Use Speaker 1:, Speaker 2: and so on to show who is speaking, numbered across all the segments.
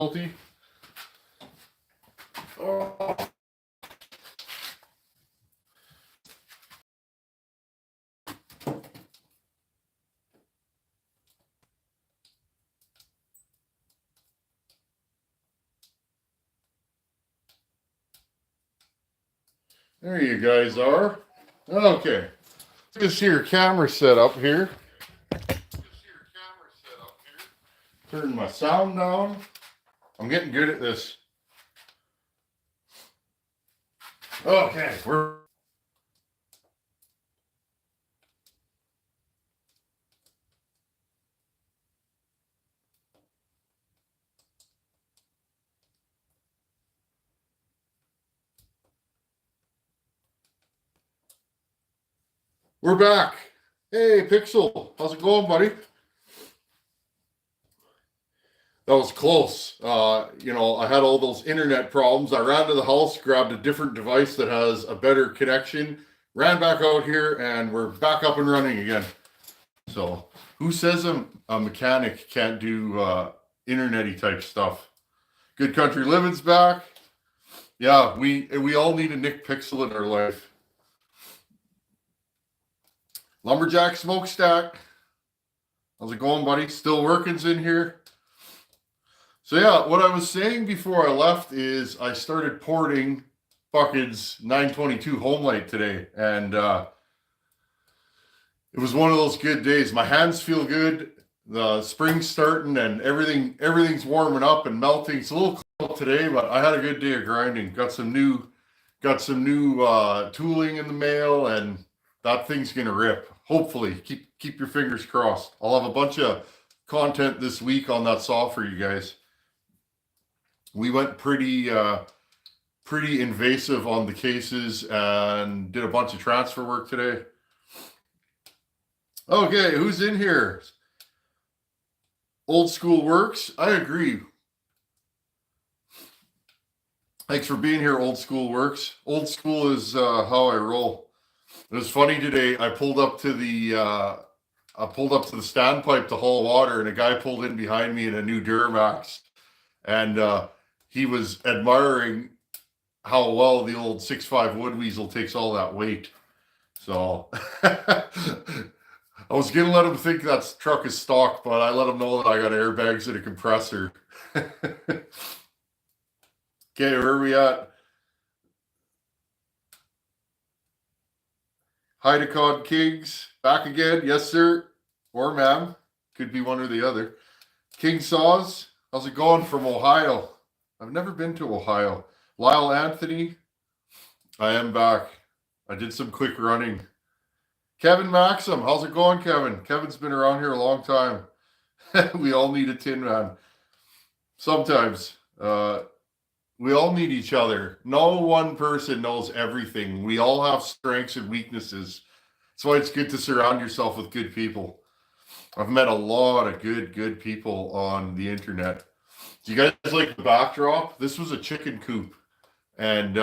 Speaker 1: difficulty. Oh. There you guys are. Okay. Just here, camera set up here. Turn my sound down. I'm getting good at this. Okay, we're back. Hey, Pixel, how's it going, buddy? That was close. I had all those internet problems. I ran to the house, grabbed a different device that has a better connection, ran back out here, and we're back up and running again. So, who says a mechanic can't do internet-y type stuff? Good Country Living's back. Yeah, we all need a Nick Pixel in our life. Lumberjack Smokestack. How's it going, buddy? Still working's in here. So yeah, what I was saying before I left is I started porting Bucket's 922 Homelight today, and it was one of those good days. My hands feel good. The spring's starting, and everything's warming up and melting. It's a little cold today, but I had a good day of grinding. Got some new tooling in the mail, and that thing's gonna rip. Hopefully, keep your fingers crossed. I'll have a bunch of content this week on that saw for you guys. We went pretty invasive on the cases and did a bunch of transfer work today. Okay, who's in here? Old School Works. I agree. Thanks for being here, Old School Works. Old School is how I roll. It was funny today. I pulled up to the standpipe to haul water, and a guy pulled in behind me in a new Duramax, and he was admiring how well the old 6.5 Wood Weasel takes all that weight. So I was gonna let him think that truck is stock, but I let him know that I got airbags and a compressor. Okay, where are we at? Hydacod Kings, back again. Yes, sir. Or ma'am. Could be one or the other. King Saws, how's it going from Ohio? I've never been to Ohio. Lyle Anthony, I am back. I did some quick running. Kevin Maxim, how's it going, Kevin? Kevin's been around here a long time. We all need a Tin Man. Sometimes. We all need each other. No one person knows everything. We all have strengths and weaknesses. That's why it's good to surround yourself with good people. I've met a lot of good people on the internet. Do you guys like the backdrop? This was a chicken coop. And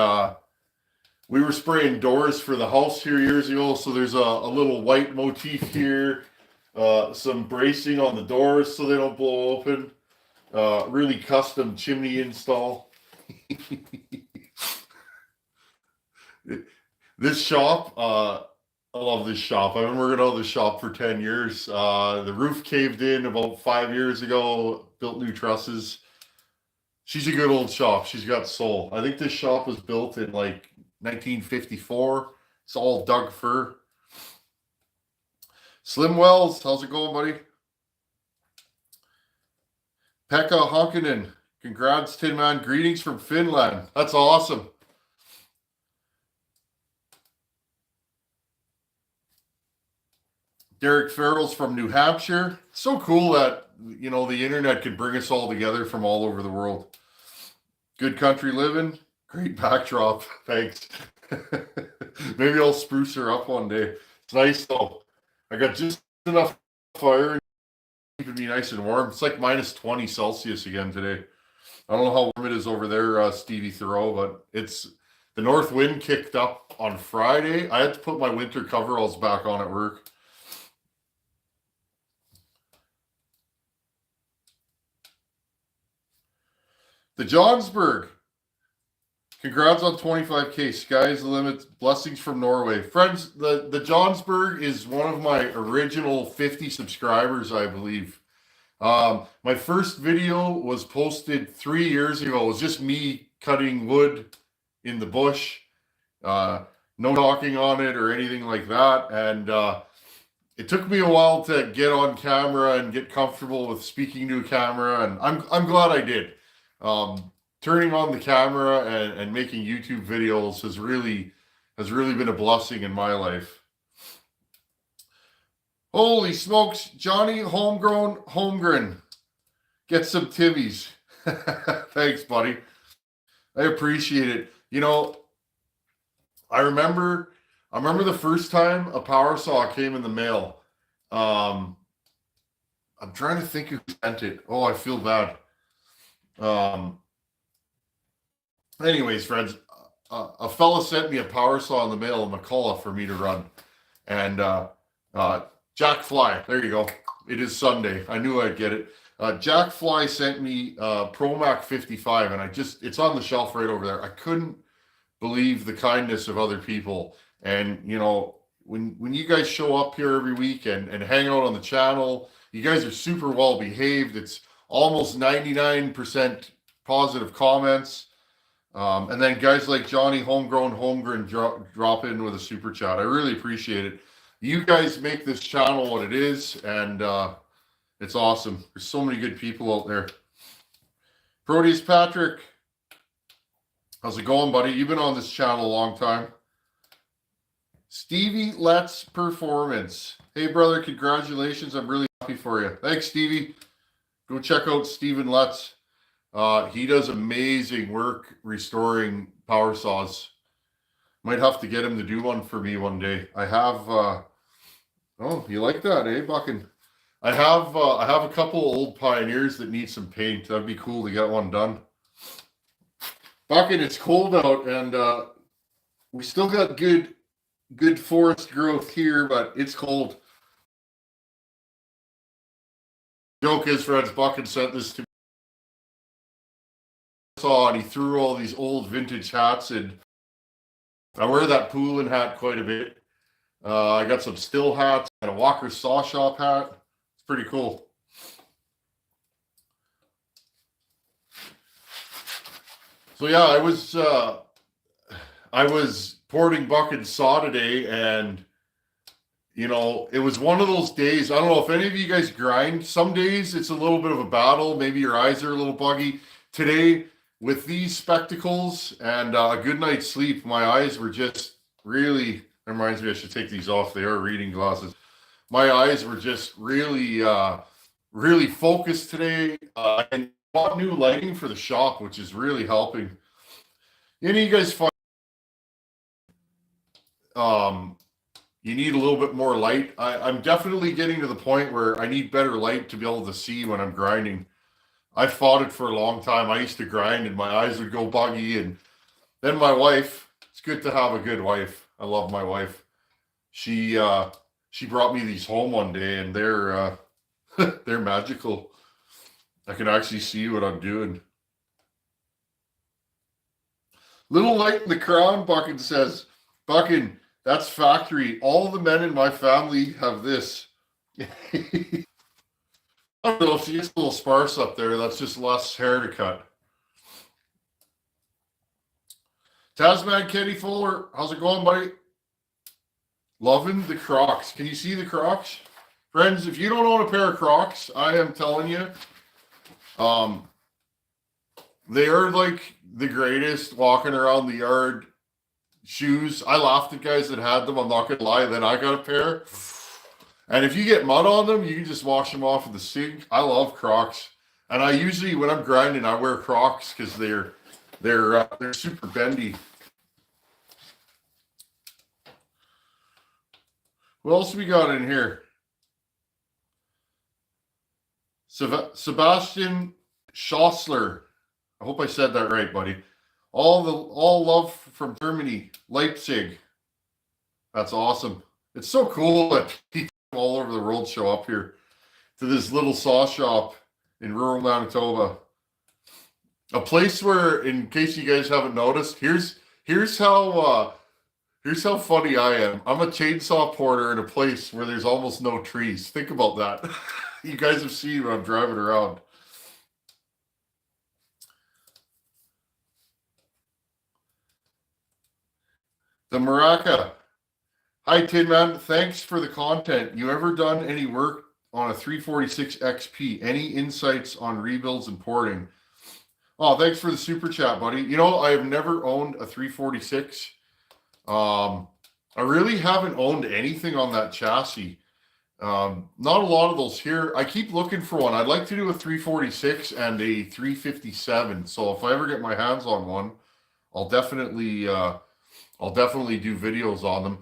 Speaker 1: we were spraying doors for the house here years ago. So there's a little white motif here. Some bracing on the doors so they don't blow open. Really custom chimney install. This shop, I love this shop. I've been working on this shop for 10 years. The roof caved in about 5 years ago, built new trusses. She's a good old shop. She's got soul. I think this shop was built in like 1954. It's all Doug fir. Slim Wells, how's it going, buddy? Pekka Honkinen, congrats, Tin Man. Greetings from Finland. That's awesome. Derek Farrell's from New Hampshire. So cool that, the internet can bring us all together from all over the world. Good Country Living. Great backdrop. Thanks. Maybe I'll spruce her up one day. It's nice though. I got just enough fire and keeping me nice and warm. It's like minus 20 Celsius again today. I don't know how warm it is over there, Stevie Thoreau, but the north wind kicked up on Friday. I had to put my winter coveralls back on at work. The Johnsburg. Congrats on 25K. Sky's the limit. Blessings from Norway. Friends, the Johnsburg is one of my original 50 subscribers, I believe. My first video was posted 3 years ago. It was just me cutting wood in the bush. No talking on it or anything like that. And it took me a while to get on camera and get comfortable with speaking to a camera. And I'm glad I did. Turning on the camera and making YouTube videos has really been a blessing in my life. Holy smokes, Johnny Holmgren. Get some Timmies. Thanks, buddy. I appreciate it. You know, I remember the first time a power saw came in the mail. I'm trying to think who sent it. Oh, I feel bad. Anyways, friends, a fella sent me a power saw in the mail in McCullough for me to run. And Jack Fly, there you go. It is Sunday. I knew I'd get it. Jack Fly sent me ProMac 55, and it's on the shelf right over there. I couldn't believe the kindness of other people. And, you know, when you guys show up here every week and hang out on the channel, you guys are super well behaved. It's almost 99% positive comments. And then guys like Johnny Holmgren drop in with a super chat. I really appreciate it. You guys make this channel what it is, and it's awesome. There's so many good people out there. Proteus Patrick, how's it going, buddy? You've been on this channel a long time. Stevie Let's Performance. Hey, brother, congratulations. I'm really happy for you. Thanks, Stevie. Go check out Steven Let's. He does amazing work restoring power saws. Might have to get him to do one for me one day. I have oh, you like that, eh, Buckin? I have a couple old Pioneers that need some paint. That'd be cool to get one done. Buckin, it's cold out, and we still got good forest growth here, but it's cold. Joke is, friends, Buckin sent this to me. And he threw all these old vintage hats in. I wear that pooling hat quite a bit. I got some still hats and a Walker Saw Shop hat. It's pretty cool. So yeah, I was porting bucket saw today, and you know, it was one of those days. I don't know if any of you guys grind. Some days it's a little bit of a battle. Maybe your eyes are a little buggy. Today, with these spectacles and a good night's sleep, my eyes were just really, that reminds me I should take these off. They are reading glasses. My eyes were just really focused today. And bought new lighting for the shop, which is really helping. Any of you guys find you need a little bit more light? I'm definitely getting to the point where I need better light to be able to see when I'm grinding. I fought it for a long time. I used to grind and my eyes would go buggy. And then my wife, it's good to have a good wife. I love my wife. She brought me these home one day, and they're they're magical. I can actually see what I'm doing. Little light in the crown, Buckin says. Buckin, that's factory. All the men in my family have this. I don't know if she gets a little sparse up there. That's just less hair to cut. Tasman Kenny Fuller, how's it going, buddy? Loving the Crocs. Can you see the Crocs? Friends, if you don't own a pair of Crocs, I am telling you, they are like the greatest walking around the yard shoes. I laughed at guys that had them. I'm not going to lie. Then I got a pair. And if you get mud on them, you can just wash them off with the sink. I love Crocs. And I usually, when I'm grinding, I wear Crocs because they're super bendy. What else we got in here? Sebastian Schossler. I hope I said that right, buddy. All love from Germany, Leipzig. That's awesome. It's so cool that people all over the world show up here to this little saw shop in rural Manitoba. A place where, in case you guys haven't noticed, here's how funny I am. I'm a chainsaw porter in a place where there's almost no trees. Think about that. You guys have seen when I'm driving around. The Maraca. Hi, Tin Man. Thanks for the content. You ever done any work on a 346 XP? Any insights on rebuilds and porting? Oh, thanks for the super chat, buddy. You know, I have never owned a 346. I really haven't owned anything on that chassis. Not a lot of those here. I keep looking for one. I'd like to do a 346 and a 357. So if I ever get my hands on one, I'll definitely do videos on them.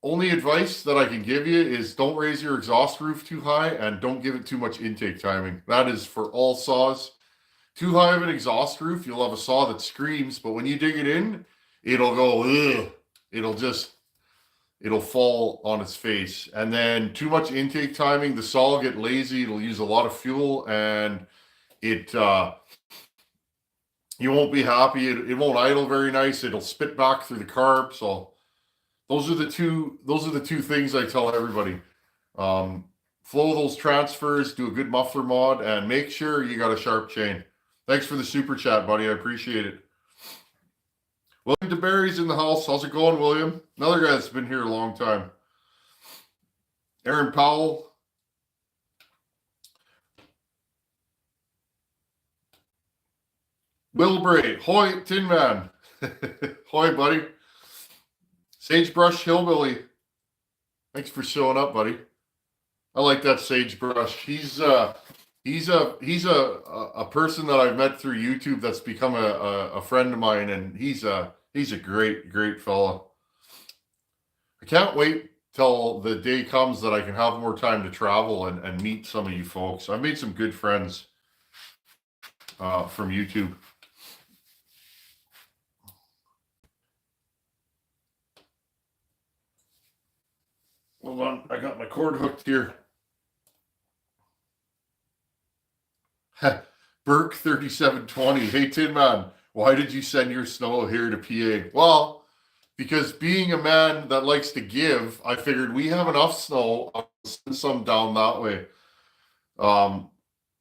Speaker 1: Only advice that I can give you is don't raise your exhaust roof too high and don't give it too much intake timing. That is for all saws. Too high of an exhaust roof, you'll have a saw that screams, but when you dig it in, it'll go, ugh. It'll fall on its face. And then too much intake timing, the saw will get lazy, it'll use a lot of fuel, and it you won't be happy. It won't idle very nice. It'll spit back through the carb. So those are the two things I tell everybody. Flow those transfers, do a good muffler mod, and make sure you got a sharp chain. Thanks for the super chat, buddy. I appreciate it. William DeBerry's in the house. How's it going, William? Another guy that's been here a long time. Aaron Powell. Will Bray. Hoy, Tin Man. Hoy, buddy. Sagebrush Hillbilly. Thanks for showing up, buddy. I like that Sagebrush. He's a person that I've met through YouTube that's become a friend of mine, and he's a great fella. I can't wait till the day comes that I can have more time to travel and meet some of you folks. I've made some good friends from YouTube. Hold on, I got my cord hooked here. Burke 3720. Hey, Tin Man, why did you send your snow here to PA? Well, because being a man that likes to give, I figured we have enough snow. I'll send some down that way.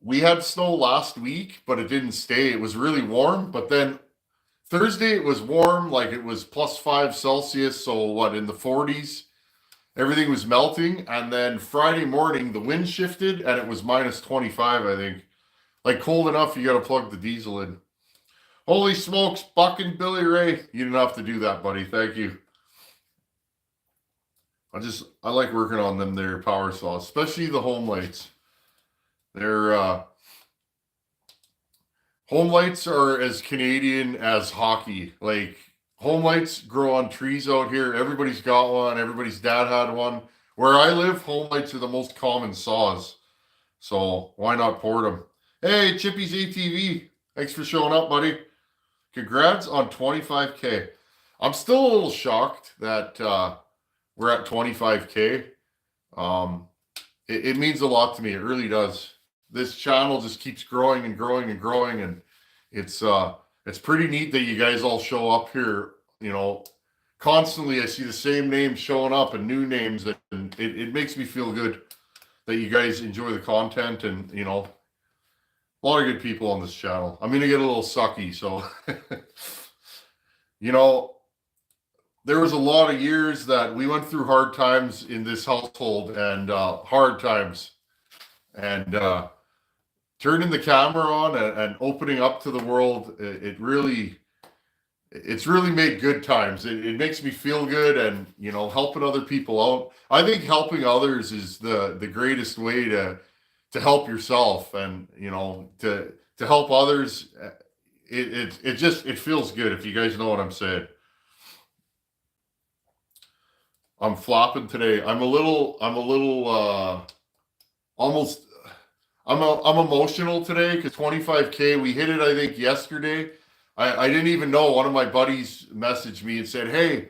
Speaker 1: We had snow last week, but it didn't stay. It was really warm, but then Thursday it was warm, like it was +5 Celsius, so what, in the 40s? Everything was melting, and then Friday morning the wind shifted and it was -25, I think. Like cold enough you got to plug the diesel in. Holy smokes, Buck and Billy Ray. You didn't have to do that, buddy. Thank you. I like working on them there power saws, especially the home lights. They're home lights are as Canadian as hockey. Like home lights grow on trees out here. Everybody's got one. Everybody's dad had one. Where I live, home lights are the most common saws. So why not port them? Hey, Chippy's ATV. Thanks for showing up, buddy. Congrats on 25K. I'm still a little shocked that we're at 25K. It means a lot to me. It really does. This channel just keeps growing and growing and growing, and it's pretty neat that you guys all show up here. You know, constantly I see the same names showing up and new names, and it makes me feel good that you guys enjoy the content, and you know, a lot of good people on this channel. I'm gonna get a little sucky, so you know, there was a lot of years that we went through hard times in this household, and hard times, and turning the camera on and opening up to the world, it's really made good times. It makes me feel good, and you know, helping other people out. I think helping others is the greatest way to help yourself, and you know, to help others. It feels good, if you guys know what I'm saying. I'm flopping today. I'm emotional today because 25K, we hit it, I think, yesterday. I didn't even know. One of my buddies messaged me and said, hey,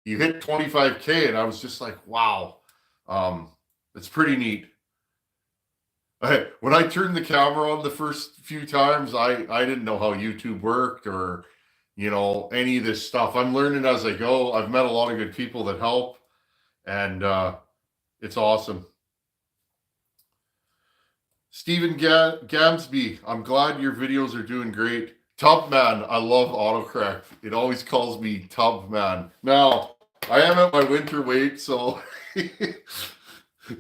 Speaker 1: you hit 25K. And I was just like, wow. It's pretty neat. When I turned the camera on the first few times, I didn't know how YouTube worked or, any of this stuff. I'm learning as I go. I've met a lot of good people that help, and it's awesome. Stephen Gamsby, I'm glad your videos are doing great. Tubman, I love autocorrect. It always calls me Tubman. Now, I am at my winter weight, so that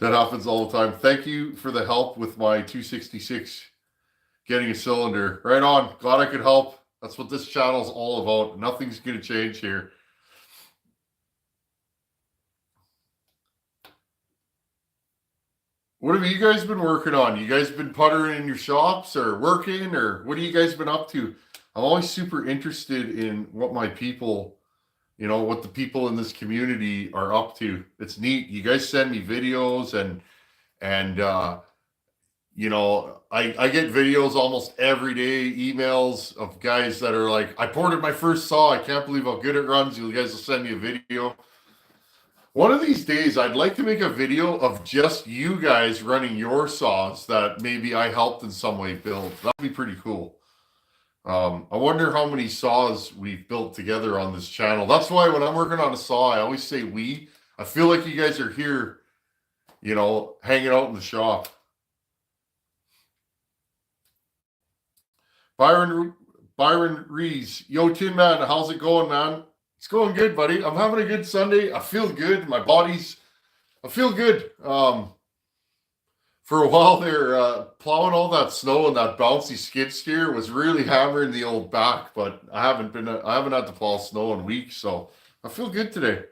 Speaker 1: happens all the time. Thank you for the help with my 266 getting a cylinder. Right on. Glad I could help. That's what this channel is all about. Nothing's going to change here. What have you guys been working on? You guys been puttering in your shops or working, or what have you guys been up to? I'm always super interested in what my people, what the people in this community are up to. It's neat. You guys send me videos and I get videos almost every day, emails of guys that are like, I ported my first saw. I can't believe how good it runs. You guys will send me a video. One of these days, I'd like to make a video of just you guys running your saws that maybe I helped in some way build. That'd be pretty cool. I wonder how many saws we've built together on this channel. That's why when I'm working on a saw, I always say we. I feel like you guys are here, hanging out in the shop. Byron Rees, yo, Tin Man, how's it going, man? It's going good, buddy. I'm having a good Sunday. I feel good. I feel good. For a while there, plowing all that snow and that bouncy skid steer was really hammering the old back, but I haven't had to plow snow in weeks, so I feel good today.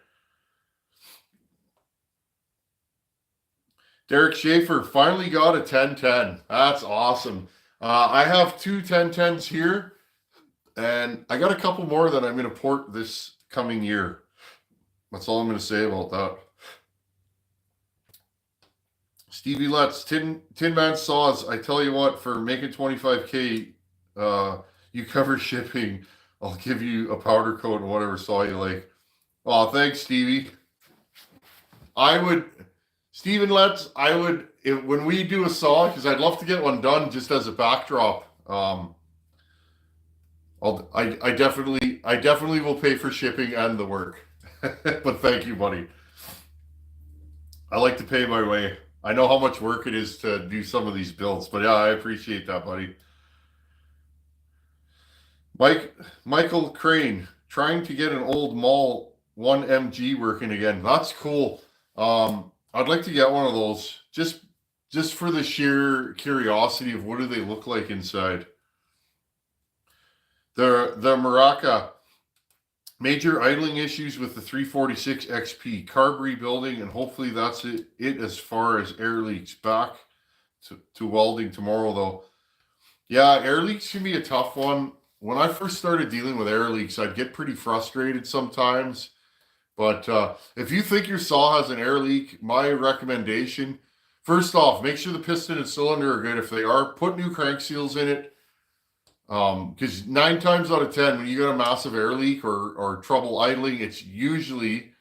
Speaker 1: Derek Schaefer finally got a 1010. That's awesome. I have two 1010s here, and I got a couple more that I'm going to port this coming year. That's all I'm going to say about that. Stevie Letts, Tin Man Saws, I tell you what, for making 25K, you cover shipping. I'll give you a powder coat and whatever saw you like. Oh, thanks, Stevie. Steven Letts, when we do a saw, because I'd love to get one done just as a backdrop. I definitely will pay for shipping and the work. But thank you, buddy. I like to pay my way. I know how much work it is to do some of these builds, but yeah, I appreciate that, buddy. Michael Crane, trying to get an old Mall 1MG working again. That's cool. I'd like to get one of those just for the sheer curiosity of what do they look like inside. The Maraca, major idling issues with the 346 XP, carb rebuilding, and hopefully that's it as far as air leaks. Back to welding tomorrow, though. Yeah, air leaks can be a tough one. When I first started dealing with air leaks, I'd get pretty frustrated sometimes. But if you think your saw has an air leak, my recommendation, first off, make sure the piston and cylinder are good. If they are, put new crank seals in it. Because 9 times out of 10, when you got a massive air leak or trouble idling, it's usually,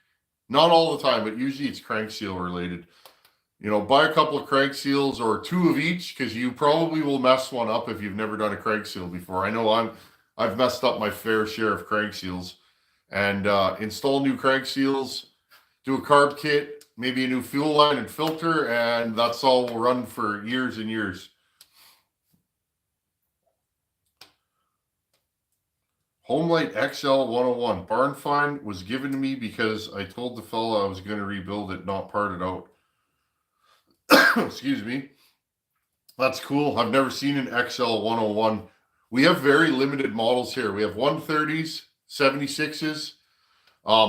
Speaker 1: not all the time, but usually it's crank seal related. Buy a couple of crank seals or 2 of each, because you probably will mess one up if you've never done a crank seal before. I know I've messed up my fair share of crank seals. And install new crank seals, do a carb kit, maybe a new fuel line and filter, and that's all will run for years and years. Homelight XL 101. Barn find was given to me because I told the fella I was going to rebuild it, not part it out. Excuse me. That's cool. I've never seen an XL 101. We have very limited models here. We have 130s, 76s.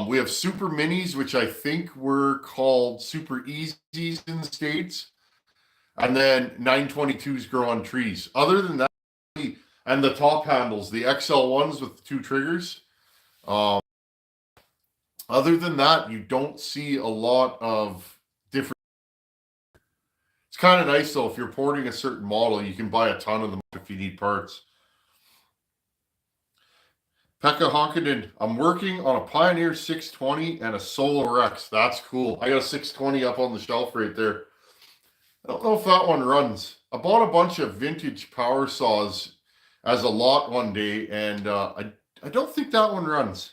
Speaker 1: We have super minis, which I think were called super easies in the States. And then 922s grow on trees. Other than that, and the top handles, the XL ones with the 2 triggers. Other than that, you don't see a lot of different. It's kind of nice, though, if you're porting a certain model, you can buy a ton of them if you need parts. Pekka Honkinen, I'm working on a Pioneer 620 and a Solo Rex. That's cool. I got a 620 up on the shelf right there. I don't know if that one runs. I bought a bunch of vintage power saws as a lot one day, and I don't think that one runs.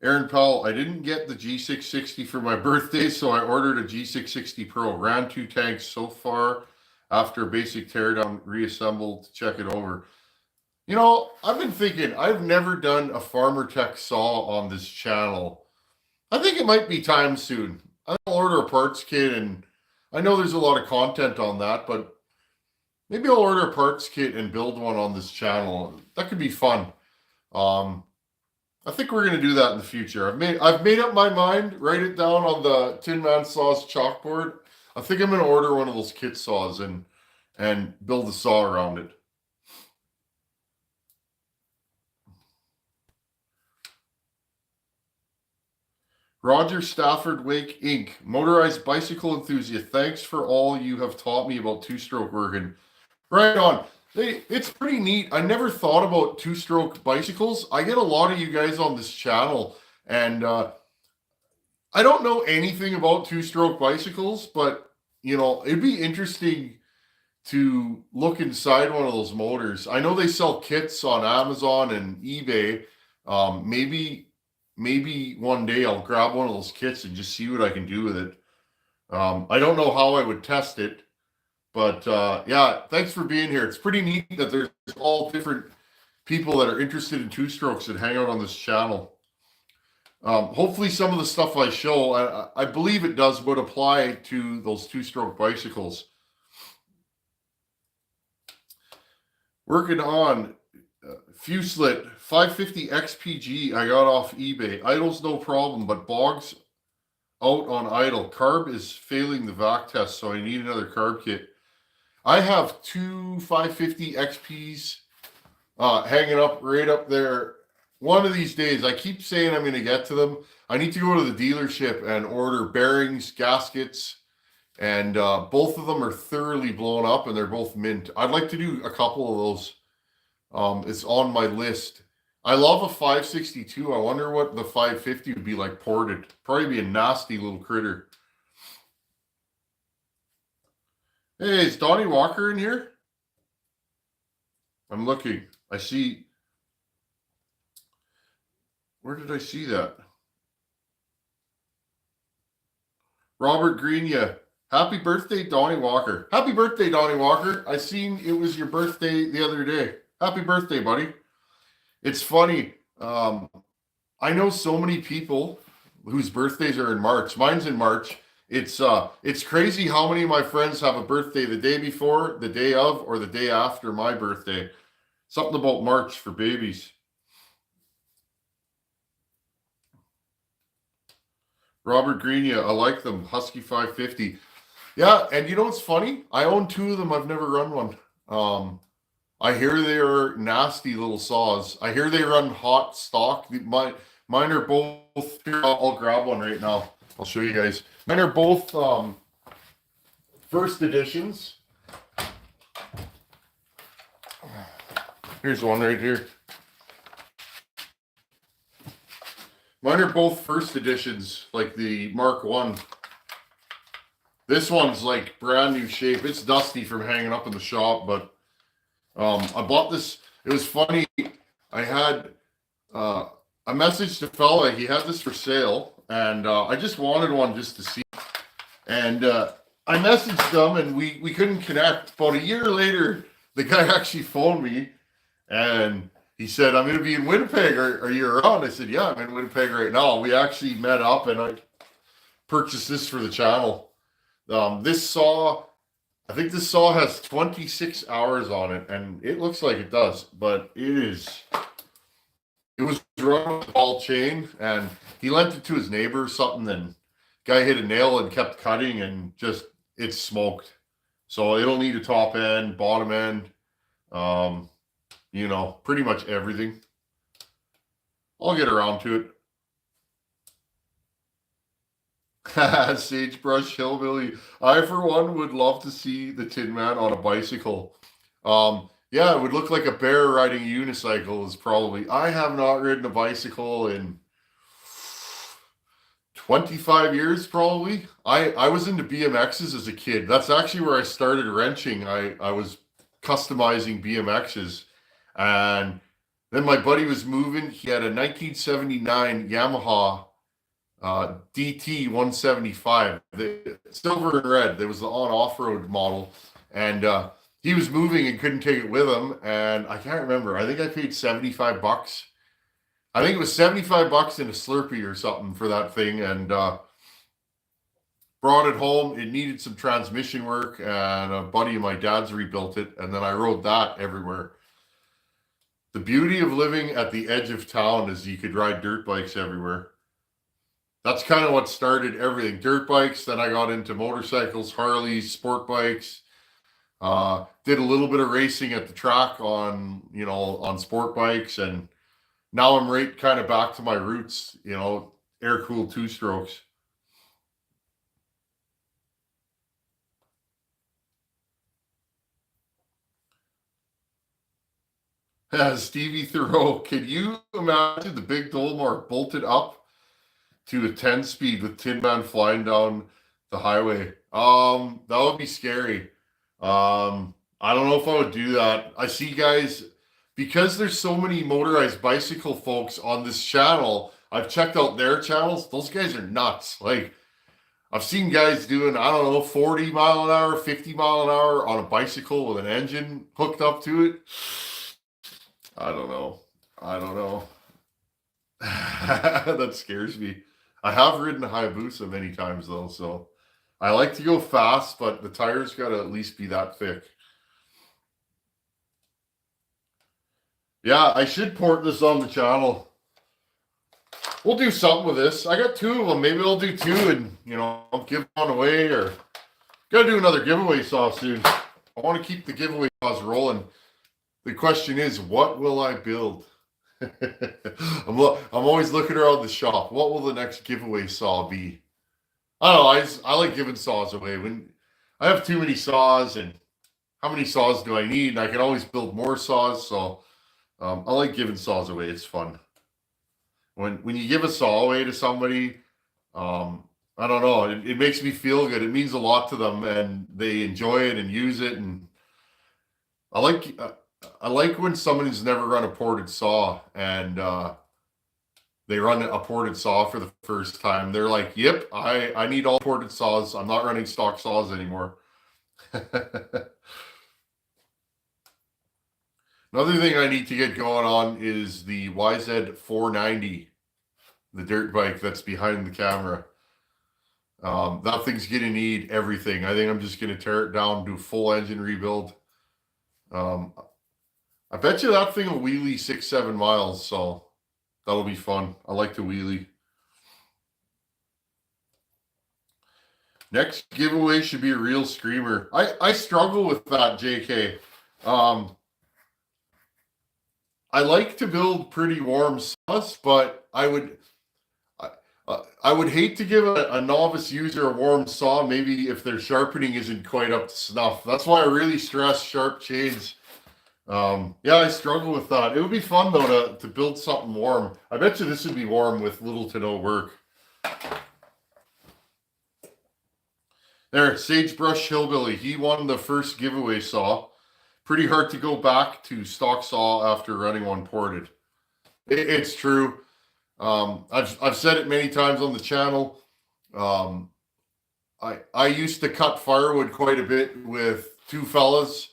Speaker 1: Aaron Powell, I didn't get the G660 for my birthday, so I ordered a G660 Pro. Ran 2 tanks so far after basic teardown, reassembled to check it over. You know, I've been thinking, I've never done a Farmer Tech saw on this channel. I think it might be time soon. I'll order a parts kit, and I know there's a lot of content on that, but maybe I'll order a parts kit and build one on this channel. That could be fun. I think we're going to do that in the future. I've made up my mind. Write it down on the Tin Man Saws chalkboard. I think I'm going to order one of those kit saws and build a saw around it. Roger Stafford Wake Inc., motorized bicycle enthusiast. Thanks for all you have taught me about two-stroke working. Right on. It's pretty neat. I never thought about two-stroke bicycles. I get a lot of you guys on this channel, and I don't know anything about two-stroke bicycles, but, you know, it'd be interesting to look inside one of those motors. I know they sell kits on Amazon and eBay. Maybe one day I'll grab one of those kits and just see what I can do with it. I don't know how I would test it. But yeah, thanks for being here. It's pretty neat that there's all different people that are interested in two-strokes that hang out on this channel. Hopefully some of the stuff I show, I believe it does, would apply to those two-stroke bicycles. Working on Fuselit 550 XPG I got off eBay. Idle's no problem, but bogs out on idle. Carb is failing the vac test, so I need another carb kit. I have 2 550 XPs hanging up right up there. One of these days, I keep saying I'm going to get to them. I need to go to the dealership and order bearings, gaskets, and both of them are thoroughly blown up, and they're both mint. I'd like to do a couple of those. It's on my list. I love a 562. I wonder what the 550 would be like ported. Probably be a nasty little critter. Hey, is Donnie Walker in here? I'm looking. I see. Where did I see that? Robert Greenia. Happy birthday, Donnie Walker. Happy birthday, Donnie Walker. I seen it was your birthday the other day. Happy birthday, buddy. It's funny. I know so many people whose birthdays are in March. Mine's in March. It's crazy how many of my friends have a birthday the day before, the day of, or the day after my birthday. Something about March for babies. Robert Greenia, I like them. Husky 550. Yeah, and you know what's funny? I own 2 of them. I've never run one. I hear they are nasty little saws. I hear they run hot stock. Mine are both. Here, I'll grab one right now. I'll show you guys. Mine are both first editions. Here's one right here. Mine are both first editions, like the Mark 1. This one's like brand new shape. It's dusty from hanging up in the shop, but I bought this. It was funny. I had I messaged a fella. He had this for sale, and I just wanted one just to see. And I messaged them, and we couldn't connect. About a year later, the guy actually phoned me, and he said, "I'm going to be in Winnipeg. Are you around?" I said, "Yeah, I'm in Winnipeg right now." We actually met up, and I purchased this for the channel. This saw, I think this saw has 26 hours on it, and it looks like it does, but it was run with a ball chain, and he lent it to his neighbor or something, and guy hit a nail and kept cutting, and just, it's smoked. So it'll need a top end, bottom end, you know, pretty much everything. I'll get around to it. Sagebrush Hillbilly. I, for one, would love to see the Tin Man on a bicycle. Yeah, it would look like a bear riding a unicycle is probably... I have not ridden a bicycle in 25 years probably. I was into BMXs as a kid. That's actually where I started wrenching. I was customizing BMXs, and then my buddy was moving. He had a 1979 Yamaha DT 175, the silver and red. There was the on off-road model, and he was moving and couldn't take it with him. And I can't remember. I think I paid $75. I think it was $75 in a Slurpee or something for that thing, and brought it home. It needed some transmission work, and a buddy of my dad's rebuilt it, and then I rode that everywhere. The beauty of living at the edge of town is you could ride dirt bikes everywhere. That's kind of what started everything. Dirt bikes, then I got into motorcycles, Harleys, sport bikes. Did a little bit of racing at the track on sport bikes, and now I'm right kind of back to my roots, air-cooled two-strokes. Stevie Thoreau, can you imagine the big Dolmar bolted up to a 10-speed with Tin Man flying down the highway? That would be scary. I don't know if I would do that. I see guys, because there's so many motorized bicycle folks on this channel, I've checked out their channels. Those guys are nuts. Like, I've seen guys doing, 40 mile an hour, 50 mile an hour on a bicycle with an engine hooked up to it. I don't know. That scares me. I have ridden a Hayabusa many times though, so I like to go fast, but the tires got to at least be that thick. Yeah, I should port this on the channel. We'll do something with this. I got 2 of them. Maybe I'll do 2 and, I'll give one away, or gotta do another giveaway saw soon. I want to keep the giveaway saws rolling. The question is, what will I build? I'm always looking around the shop. What will the next giveaway saw be? I don't know. I like giving saws away. When I have too many saws, and how many saws do I need? And I can always build more saws. So I like giving saws away. It's fun. When you give a saw away to somebody, I don't know. It makes me feel good. It means a lot to them, and they enjoy it and use it. And I like when somebody's never run a ported saw and they run a ported saw for the first time. They're like, yep, I need all ported saws. I'm not running stock saws anymore. Another thing I need to get going on is the YZ 490, the dirt bike that's behind the camera. That thing's going to need everything. I think I'm just going to tear it down, do a full engine rebuild. I bet you that thing will wheelie 6-7 miles, so that'll be fun. I like to wheelie. Next giveaway should be a real screamer. I struggle with that, JK. I like to build pretty warm saws, but I would hate to give a novice user a warm saw, maybe if their sharpening isn't quite up to snuff. That's why I really stress sharp chains. Yeah, I struggle with that. It would be fun though to build something warm. I bet you this would be warm with little to no work. There, Sagebrush Hillbilly. He won the first giveaway saw. Pretty hard to go back to stock saw after running one ported. It's true. I've said it many times on the channel. I used to cut firewood quite a bit with 2 fellas.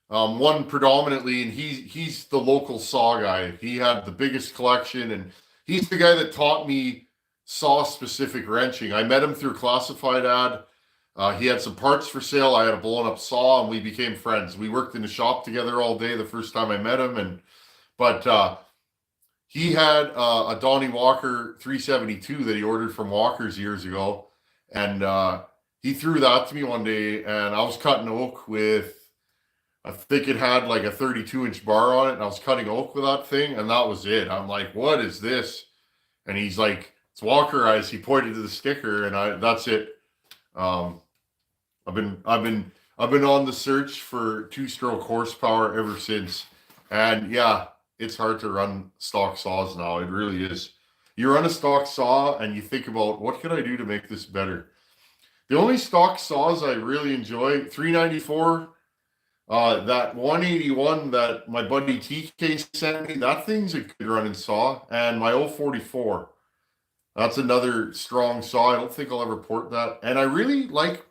Speaker 1: One predominantly, and he's the local saw guy. He had the biggest collection, and he's the guy that taught me saw-specific wrenching. I met him through a classified ad. He had some parts for sale. I had a blown-up saw, and we became friends. We worked in the shop together all day the first time I met him, but he had a Donnie Walker 372 that he ordered from Walker's years ago, and he threw that to me one day, and I was cutting oak with, I think it had like a 32-inch bar on it, and I was cutting oak with that thing, and that was it. I'm like, what is this? And he's like, it's Walker eyes. He pointed to the sticker, and that's it. I've been on the search for 2-stroke horsepower ever since. And yeah, it's hard to run stock saws now. It really is. You run a stock saw and you think about, what can I do to make this better? The only stock saws I really enjoy, 394, that 181 that my buddy TK sent me, that thing's a good running saw. And my 044, that's another strong saw. I don't think I'll ever port that. And I really like,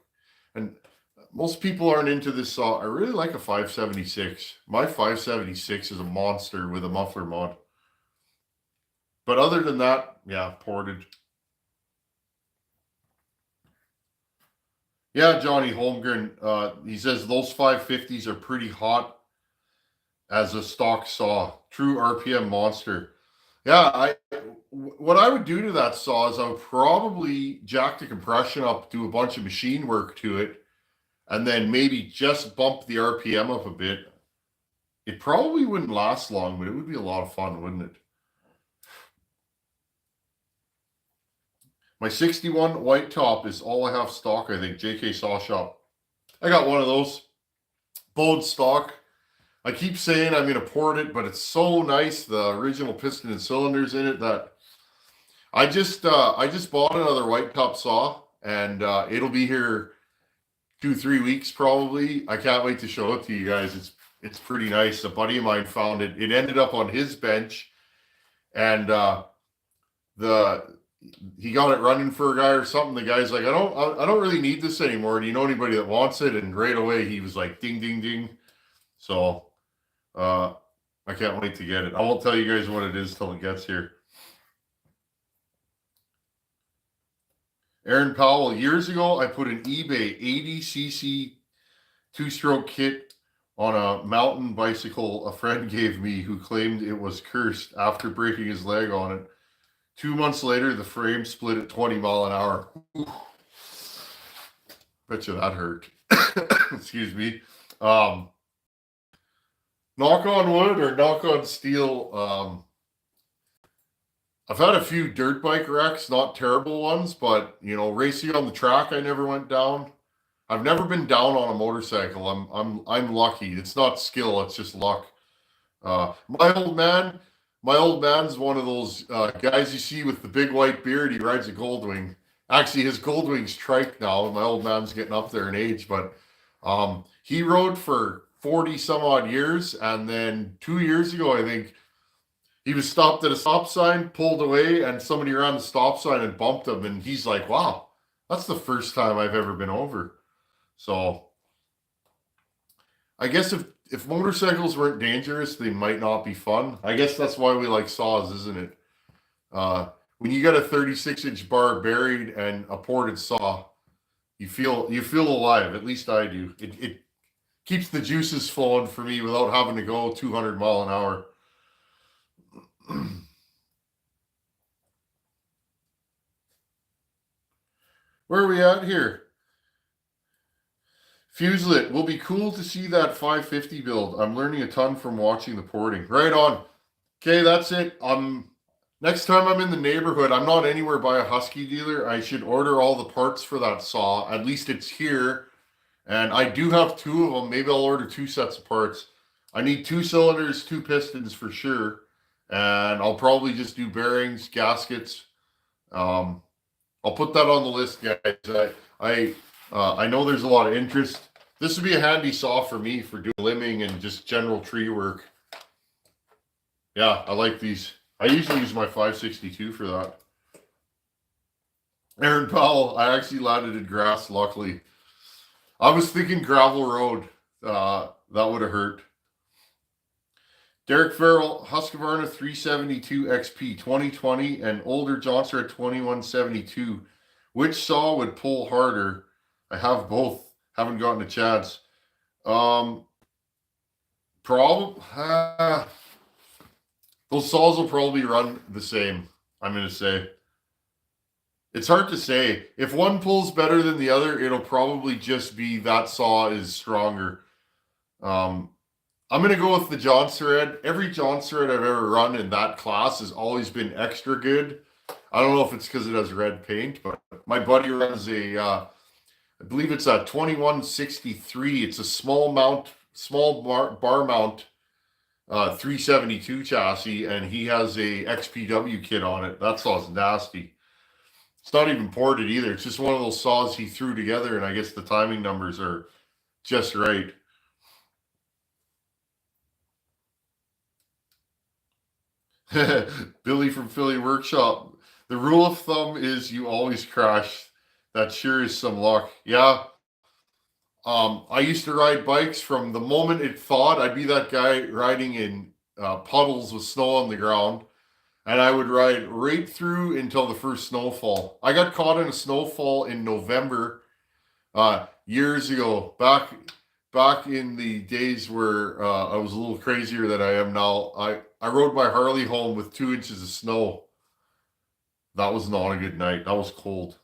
Speaker 1: and most people aren't into this saw, I really like a 576. My 576 is a monster with a muffler mod. But other than that, yeah, ported. Yeah, Johnny Holmgren, he says those 550s are pretty hot as a stock saw. True RPM monster. Yeah, what I would do to that saw is I would probably jack the compression up, do a bunch of machine work to it, and then maybe just bump the RPM up a bit. It probably wouldn't last long, but it would be a lot of fun, wouldn't it? My 61 white top is all I have stock, I think. JK Saw Shop. I got one of those. Bowed stock. I keep saying I'm going to port it, but it's so nice, the original piston and cylinders in it, that I just bought another white top saw, and it'll be here 2-3 weeks probably. I can't wait to show it to you guys. It's pretty nice. A buddy of mine found it. It ended up on his bench, and he got it running for a guy or something. The guy's like, I don't really need this anymore. Do you know anybody that wants it? And right away he was like, ding, ding, ding. So I can't wait to get it. I won't tell you guys what it is till it gets here. Aaron Powell, years ago, I put an eBay 80cc two-stroke kit on a mountain bicycle a friend gave me, who claimed it was cursed after breaking his leg on it. 2 months later, the frame split at 20 mile an hour. Ooh. Bet you that hurt. Excuse me. Knock on wood or knock on steel. I've had a few dirt bike wrecks, not terrible ones, but racing on the track, I never went down. I've never been down on a motorcycle. I'm lucky. It's not skill, it's just luck. My old man's one of those guys you see with the big white beard. He rides a Goldwing. Actually, his Goldwing's trike now. My old man's getting up there in age, but he rode for 40 some odd years, and then 2 years ago, I think, he was stopped at a stop sign, pulled away, and somebody ran the stop sign and bumped him, and he's like, wow, that's the first time I've ever been over. So I guess if motorcycles weren't dangerous, they might not be fun. I guess that's why we like saws, isn't it? When you got a 36-inch bar buried and a ported saw, you feel alive. At least I do. It keeps the juices flowing for me without having to go 200 mile an hour. Where are we at here? Fuselit, will be cool to see that 550 build. I'm learning a ton from watching the porting. Right on. Okay, that's it. Next time I'm in the neighborhood, I'm not anywhere by a Husky dealer. I should order all the parts for that saw. At least it's here. And I do have 2 of them. Maybe I'll order 2 sets of parts. I need 2 cylinders, 2 pistons for sure. And I'll probably just do bearings, gaskets. I'll put that on the list, guys. I know there's a lot of interest. This would be a handy saw for me for doing limbing and just general tree work. Yeah, I like these. I usually use my 562 for that. Aaron Powell, I actually landed in grass, luckily. I was thinking gravel road. That would have hurt. Derek Farrell, Husqvarna 372 XP 2020 and older Johnson at 2172. Which saw would pull harder? I have both. Haven't gotten a chance. Those saws will probably run the same, I'm going to say. It's hard to say. If one pulls better than the other, it'll probably just be that saw is stronger. I'm going to go with the Johnson Red. Every Johnson Red I've ever run in that class has always been extra good. I don't know if it's because it has red paint, but my buddy runs I believe it's a 2163. It's a small bar mount 372 chassis, and he has a XPW kit on it. That saw's nasty. It's not even ported either. It's just one of those saws he threw together, and I guess the timing numbers are just right. Billy from Philly Workshop. The rule of thumb is you always crash. That sure is some luck. Yeah. I used to ride bikes from the moment it thawed. I'd be that guy riding in puddles with snow on the ground, and I would ride right through until the first snowfall. I got caught in a snowfall in November years ago, back in the days where I was a little crazier than I am now. I rode my Harley home with 2 inches of snow. That was not a good night. That was cold.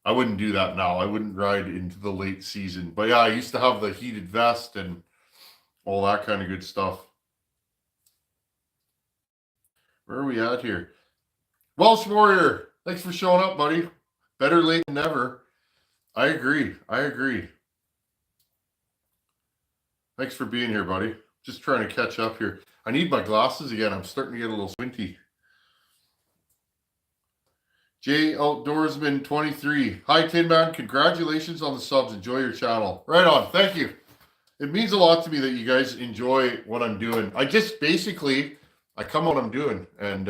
Speaker 1: I wouldn't do that now. I wouldn't ride into the late season. But yeah, I used to have the heated vest and all that kind of good stuff. Where are we at here? Welsh Warrior, thanks for showing up, buddy. Better late than never. I agree. Thanks for being here, buddy. Just trying to catch up here. I need my glasses again. I'm starting to get a little squinty. J Outdoorsman 23. Hi, Tin Man. Congratulations on the subs. Enjoy your channel. Right on. Thank you. It means a lot to me that you guys enjoy what I'm doing. I just basically, I come on what I'm doing. And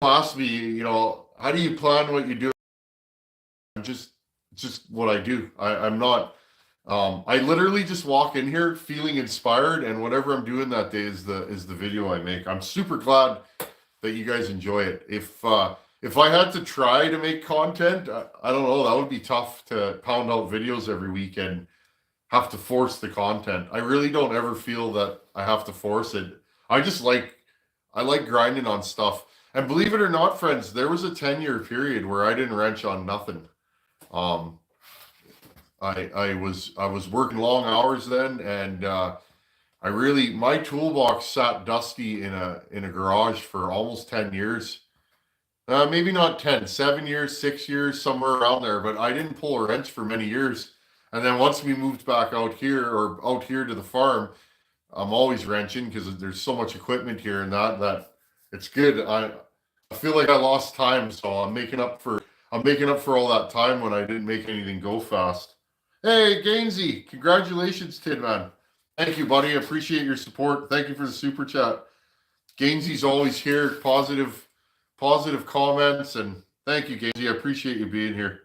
Speaker 1: ask me, you know, how do you plan what you do? I'm just what I do. I'm not, I literally just walk in here feeling inspired, and whatever I'm doing that day is the video I make. I'm super glad that you guys enjoy it. If I had to try to make content, I don't know, that would be tough to pound out videos every week and have to force the content. I really don't ever feel that I have to force it. I like grinding on stuff. And believe it or not, friends, there was a 10-year period where I didn't wrench on nothing. I was working long hours then, and my toolbox sat dusty in a garage for almost 10 years. Maybe not 10, 7 years, 6 years, somewhere around there, but I didn't pull a wrench for many years. And then once we moved back out here to the farm, I'm always wrenching because there's so much equipment here, and that it's good. I feel like I lost time, so I'm making up for all that time when I didn't make anything go fast. Hey, Gainsey, congratulations, Tin Man. Thank you, buddy. I appreciate your support. Thank you for the super chat. Gainsey's always here. Positive comments, and thank you, Gainsey. I appreciate you being here.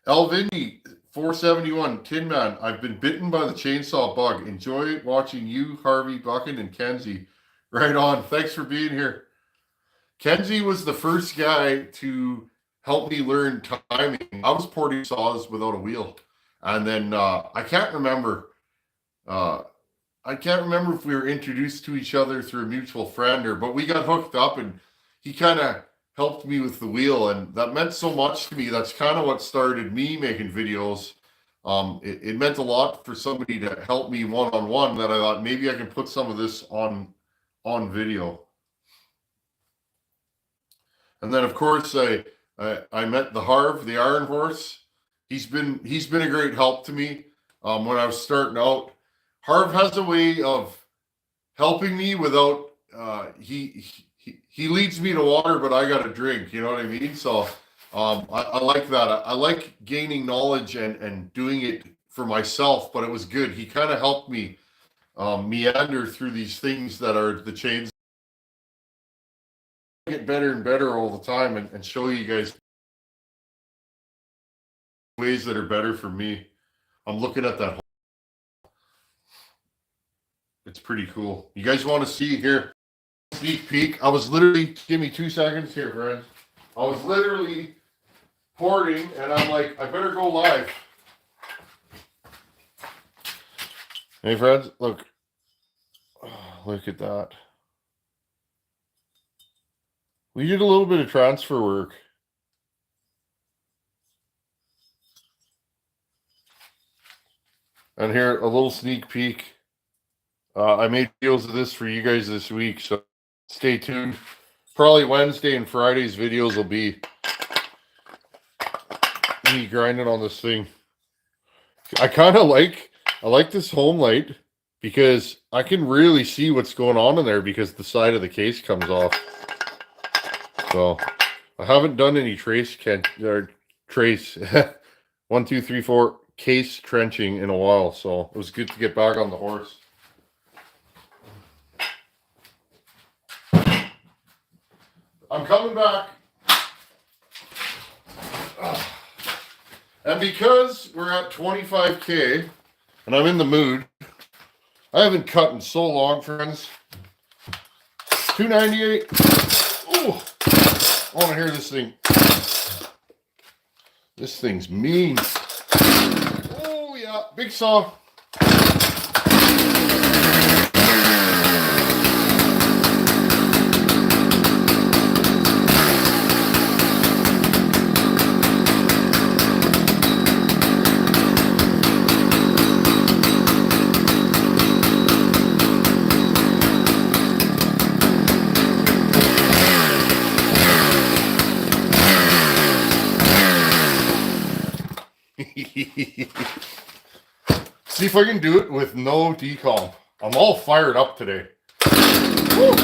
Speaker 1: Elvini 471, Tin Man. I've been bitten by the chainsaw bug. Enjoy watching you, Harvey, Buchan, and Kenzie. Right on. Thanks for being here. Kenzie was the first guy to help me learn timing. I was porting saws without a wheel. And then I can't remember if we were introduced to each other through a mutual friend but we got hooked up, and he kind of helped me with the wheel, and that meant so much to me. That's kind of what started me making videos. It meant a lot for somebody to help me one-on-one, that I thought maybe I can put some of this on video. And then of course I met the Harv, the Iron Horse. He's been a great help to me when I was starting out. Harv has a way of helping me without he leads me to water, but I got to drink. You know what I mean? So I like that. I like gaining knowledge and doing it for myself. But it was good. He kind of helped me meander through these things that are the chains. Get better and better all the time, and show you guys ways that are better for me. I'm looking at that. It's pretty cool. You guys want to see here? Sneak peek. I was literally, give me 2 seconds here, friends. I was literally porting, and I'm like, I better go live. Hey, friends, look. Look at that. We did a little bit of transfer work. And here, a little sneak peek. I made videos of this for you guys this week, so stay tuned. Probably Wednesday and Friday's videos will be me grinding on this thing. I kind of I like this home light because I can really see what's going on in there because the side of the case comes off. So I haven't done any trace 1, 2, 3, 4 case trenching in a while, so it was good to get back on the horse. I'm coming back. And because we're at 25K and I'm in the mood, I haven't cut in so long, friends. 298. Oh, I want to hear this thing. This thing's mean. Oh, yeah. Big saw. See if I can do it with no decomp. I'm all fired up today. Woo!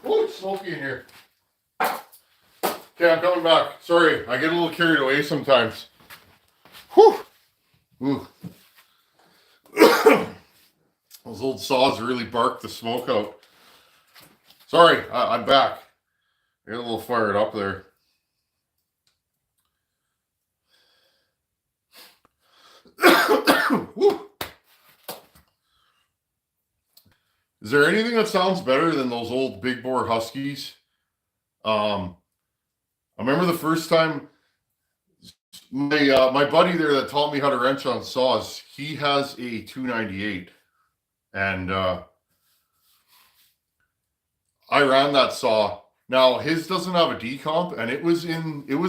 Speaker 1: Oh, it's smoky in here. Okay, I'm coming back. Sorry, I get a little carried away sometimes. Whew. Ooh. Those old saws really bark the smoke out. Sorry, I'm back. I got a little fired up there. Is there anything that sounds better than those old big bore Huskies? I remember the first time my buddy there that taught me how to wrench on saws, he has a 298, and I ran that saw. Now his doesn't have a decomp, and it was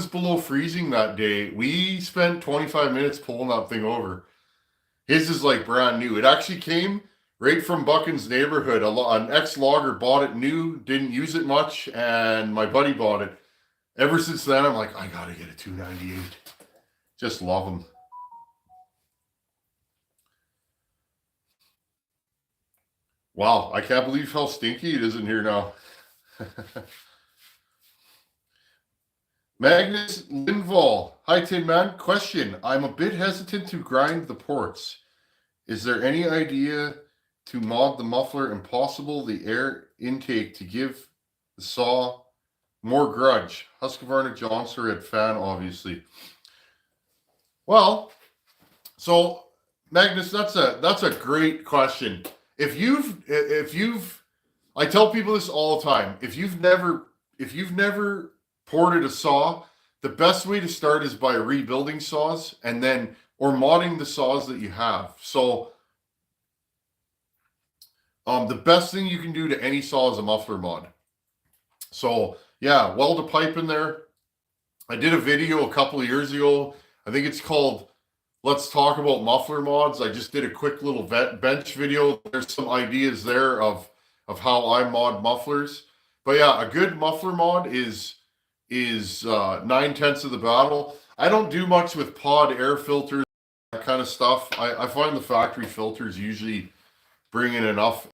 Speaker 1: below freezing that day. We spent 25 minutes pulling that thing over. His is like brand new. It actually came right from Buchan's neighborhood. An ex-logger bought it new, didn't use it much, and my buddy bought it. Ever since then, I'm like, I gotta get a 298. Just love them. Wow, I can't believe how stinky it is in here now. Magnus Lindvall. Hi, Tin Man. Question. I'm a bit hesitant to grind the ports. Is there any idea to mod the muffler and possible the air intake to give the saw more grudge? Husqvarna Johnson Red fan, obviously. Well, so Magnus, that's a great question. If you've I tell people this all the time. If you've never ported a saw, the best way to start is by rebuilding saws and then or modding the saws that you have. So the best thing you can do to any saw is a muffler mod. So yeah, weld a pipe in there. I did a video a couple of years ago. I think it's called Let's Talk About Muffler Mods. I just did a quick little bench video. There's some ideas there of how I mod mufflers. But yeah, a good muffler mod is 9/10 of the battle. I don't do much with pod air filters, that kind of stuff. I find the factory filters usually bring in enough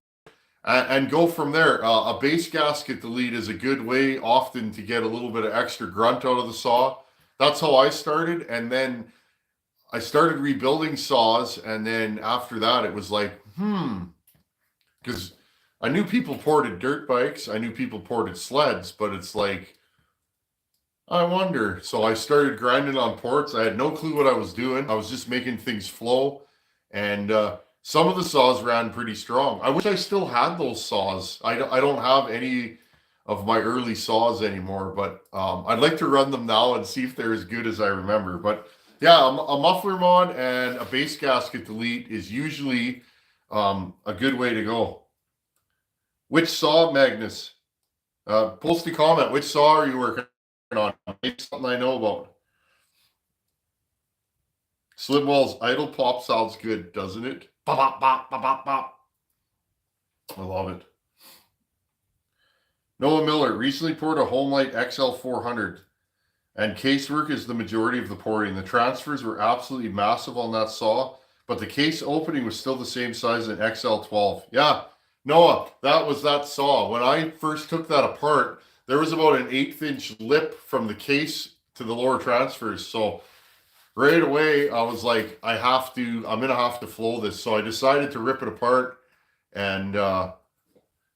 Speaker 1: and go from there. A base gasket delete is a good way often to get a little bit of extra grunt out of the saw. That's how I started, and then I started rebuilding saws, and then after that it was like, because I knew people ported dirt bikes, I knew people ported sleds, but it's like, I wonder. So I started grinding on ports. I had no clue what I was doing. I was just making things flow, and some of the saws ran pretty strong. I wish I still had those saws. I don't have any of my early saws anymore, but I'd like to run them now and see if they're as good as I remember. But yeah, a muffler mod and a base gasket delete is usually a good way to go. Which saw, Magnus? Post a comment. Which saw are you working on? Maybe something I know about. Slimwall's idle pop sounds good, doesn't it? Bop, bop, bop, bop, bop, bop. I love it. Noah Miller recently poured a Homelight XL 400, and casework is the majority of the pouring. The transfers were absolutely massive on that saw, but the case opening was still the same size as an XL 12. Yeah, Noah, that was that saw. When I first took that apart, there was about an 1/8 lip from the case to the lower transfers. So right away, I was like, I'm going to have to flow this. So I decided to rip it apart and,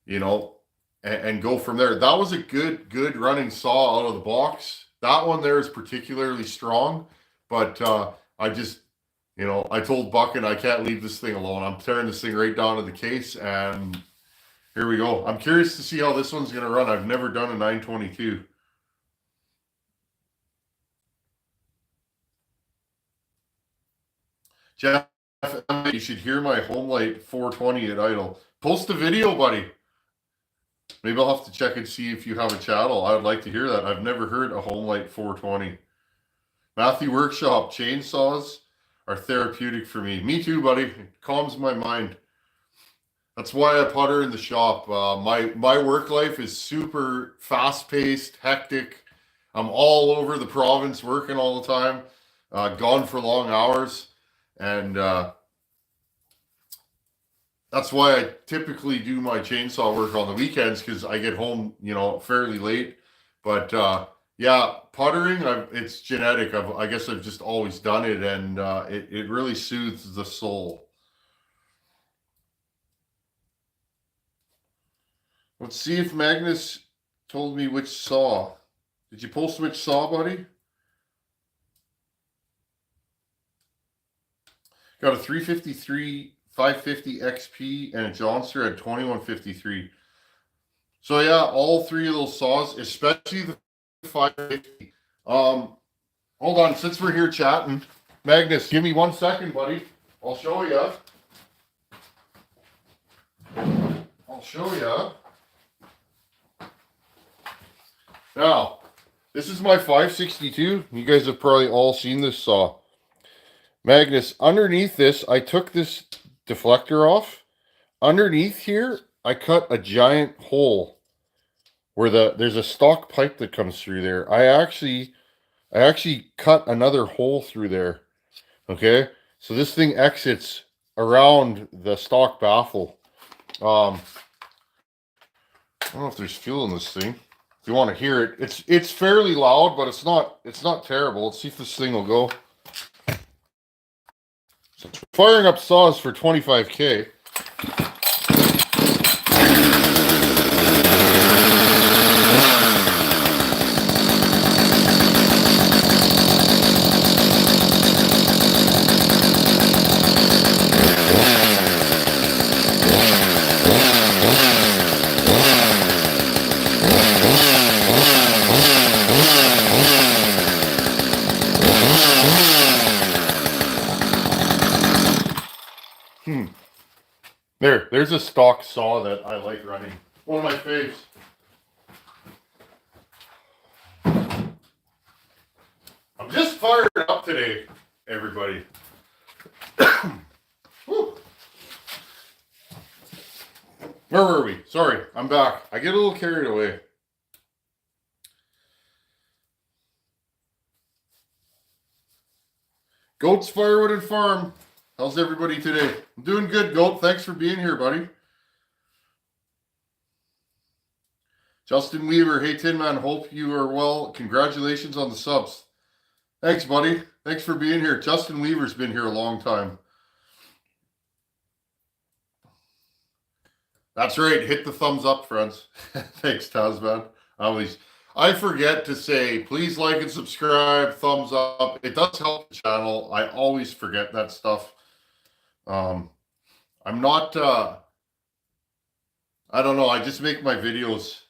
Speaker 1: you know, and go from there. That was a good running saw out of the box. That one there is particularly strong, but I just, I told Bucket I can't leave this thing alone. I'm tearing this thing right down to the case, and here we go. I'm curious to see how this one's going to run. I've never done a 922. Jeff, you should hear my Homelight 420 at idle. Post a video, buddy. Maybe I'll have to check and see if you have a channel. I would like to hear that. I've never heard a Homelight 420. Matthew Workshop, chainsaws are therapeutic for me. Me too, buddy. It calms my mind. That's why I putter in the shop. My work life is super fast-paced, hectic. I'm all over the province working all the time, gone for long hours. And that's why I typically do my chainsaw work on the weekends, because I get home, fairly late. But yeah, puttering, it's genetic. I guess I've just always done it, and it really soothes the soul. Let's see if Magnus told me which saw. Did you post which saw, buddy? Got a 353 550 XP and a Johnster at 2153. So yeah, all three of those saws, especially the 550. Hold on, since we're here chatting, Magnus, give me 1 second, buddy. I'll show you. Now, this is my 562. You guys have probably all seen this saw. Magnus, underneath this, I took this deflector off. Underneath here, I cut a giant hole where there's a stock pipe that comes through there. I actually cut another hole through there. Okay, so this thing exits around the stock baffle. I don't know if there's fuel in this thing. If you want to hear it, it's fairly loud, but it's not terrible. Let's see if this thing will go. So firing up saws for 25K. There's a stock saw that I like running. One of my faves. I'm just fired up today, everybody. Where were we? Sorry, I'm back. I get a little carried away. Goats Firewood and Farm. How's everybody today? I'm doing good, Goat. Thanks for being here, buddy. Justin Weaver. Hey, Tin Man. Hope you are well. Congratulations on the subs. Thanks, buddy. Thanks for being here. Justin Weaver's been here a long time. That's right. Hit the thumbs up, friends. Thanks, Tasman. I forget to say, please like and subscribe, thumbs up. It does help the channel. I always forget that stuff. I'm not, I don't know. I just make my videos.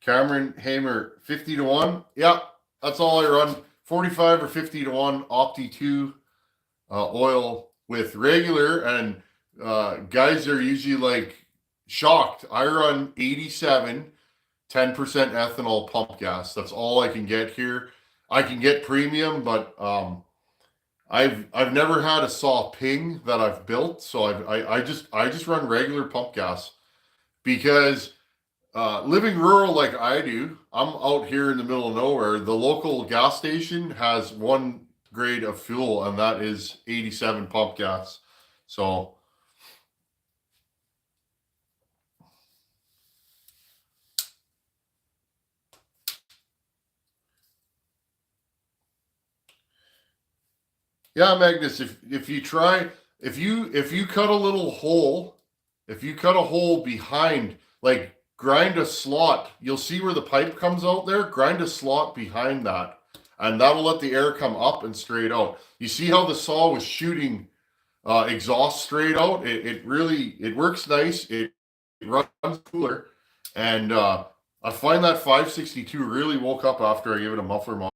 Speaker 1: Cameron Hamer, 50 to 1. Yeah, that's all I run. 45 or 50 to 1 Opti 2 oil with regular, and guys are usually like shocked. I run 87, 10% ethanol pump gas. That's all I can get here. I can get premium, but I've never had a saw ping that I've built, so I just run regular pump gas because living rural like I do, I'm out here in the middle of nowhere. The local gas station has one grade of fuel, and that is 87 pump gas. So yeah, Magnus, if you try if you cut a little hole, if you cut a hole behind, like grind a slot, you'll see where the pipe comes out there. Grind a slot behind that, and that'll let the air come up and straight out. You see how the saw was shooting exhaust straight out? It really it works nice. It runs cooler, and I find that 562 really woke up after I gave it a muffler mod.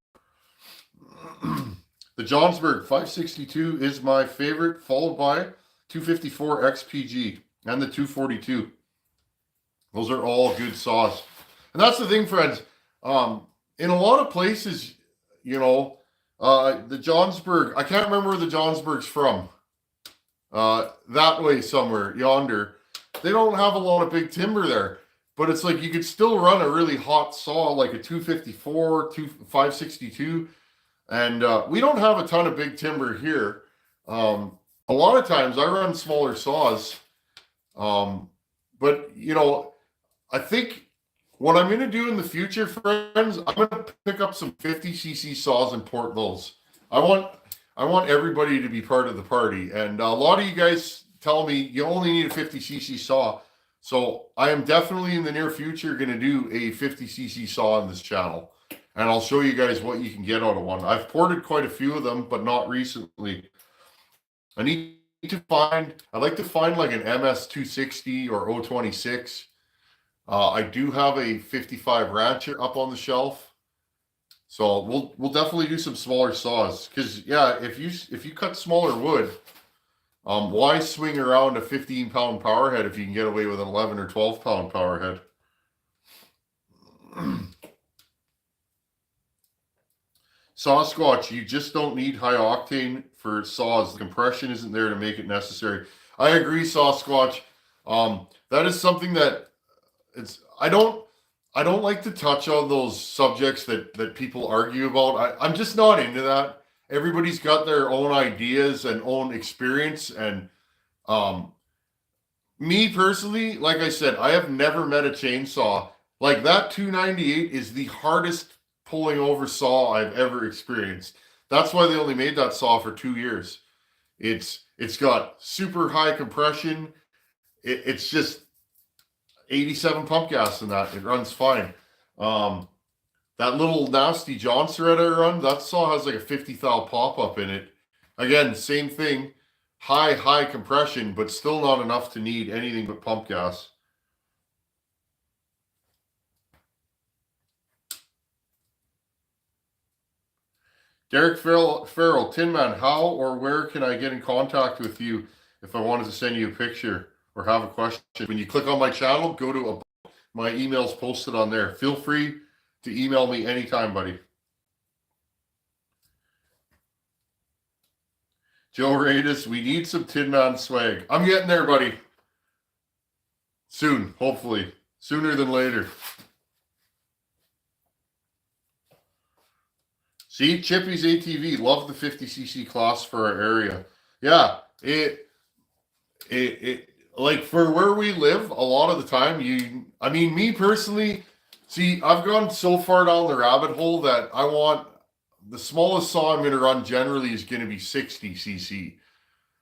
Speaker 1: The Johnsburg 562 is my favorite, followed by 254 XPG and the 242. Those are all good saws. And that's the thing, friends. In a lot of places, you know, the Johnsburg, I can't remember where the Johnsburg's from. That way somewhere, yonder. They don't have a lot of big timber there. But it's like you could still run a really hot saw like a 254, 562. And we don't have a ton of big timber here. A lot of times I run smaller saws. But, you know, I think what I'm going to do in the future, friends, I'm going to pick up some 50cc saws and port those. I want everybody to be part of the party. And a lot of you guys tell me you only need a 50cc saw. So I am definitely in the near future going to do a 50cc saw on this channel. And I'll show you guys what you can get out of one. I've ported quite a few of them, but not recently. I'd like to find like an MS260 or 026. I do have a 55 Rancher up on the shelf. So we'll definitely do some smaller saws. Because yeah, if you cut smaller wood, why swing around a 15-pound power head if you can get away with an 11 or 12-pound power head? Sasquatch, you just don't need high octane for saws. The compression isn't there to make it necessary. I agree, Sasquatch. That is something that I don't like to touch on those subjects that people argue about. I'm just not into that. Everybody's got their own ideas and own experience, and me personally, like I said, I have never met a chainsaw like that. 298 is the hardest pulling over saw I've ever experienced. That's why they only made that saw for 2 years. It's got super high compression. It's just 87 pump gas in that. It runs fine. That little nasty Johnson thread I run, that saw has like a 50 thou pop-up in it. Again, same thing. High compression, but still not enough to need anything but pump gas. Derek Farrell, Tin Man, how or where can I get in contact with you if I wanted to send you a picture or have a question? When you click on my channel, go to my email's posted on there. Feel free to email me anytime, buddy. Joe Radis, we need some Tin Man swag. I'm getting there, buddy. Soon, hopefully. Sooner than later. See, Chippy's ATV, love the 50cc class for our area. Yeah, it like for where we live, a lot of the time me personally, see, I've gone so far down the rabbit hole that I want the smallest saw I'm going to run generally is going to be 60cc.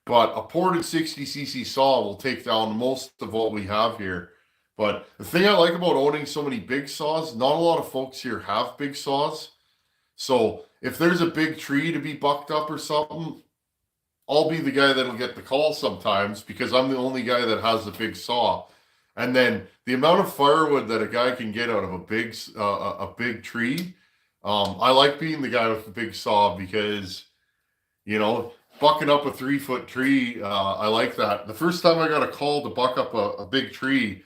Speaker 1: But a ported 60cc saw will take down most of what we have here. But the thing I like about owning so many big saws, not a lot of folks here have big saws. So if there's a big tree to be bucked up or something, I'll be the guy that'll get the call sometimes because I'm the only guy that has a big saw. And then the amount of firewood that a guy can get out of a big tree, I like being the guy with the big saw because, you know, bucking up a 3-foot tree, I like that. The first time I got a call to buck up a big tree,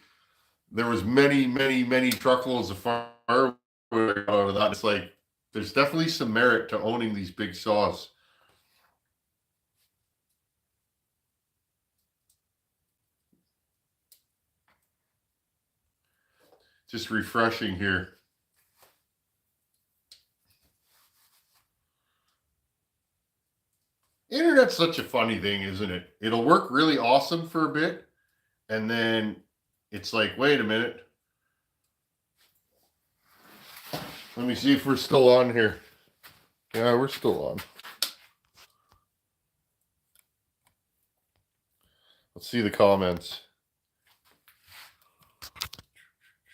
Speaker 1: there was many truckloads of firewood out of that. It's like, there's definitely some merit to owning these big saws. Just refreshing here. Internet's such a funny thing, isn't it? It'll work really awesome for a bit, and then it's like, wait a minute. Let me see if we're still on here. Yeah, we're still on. Let's see the comments.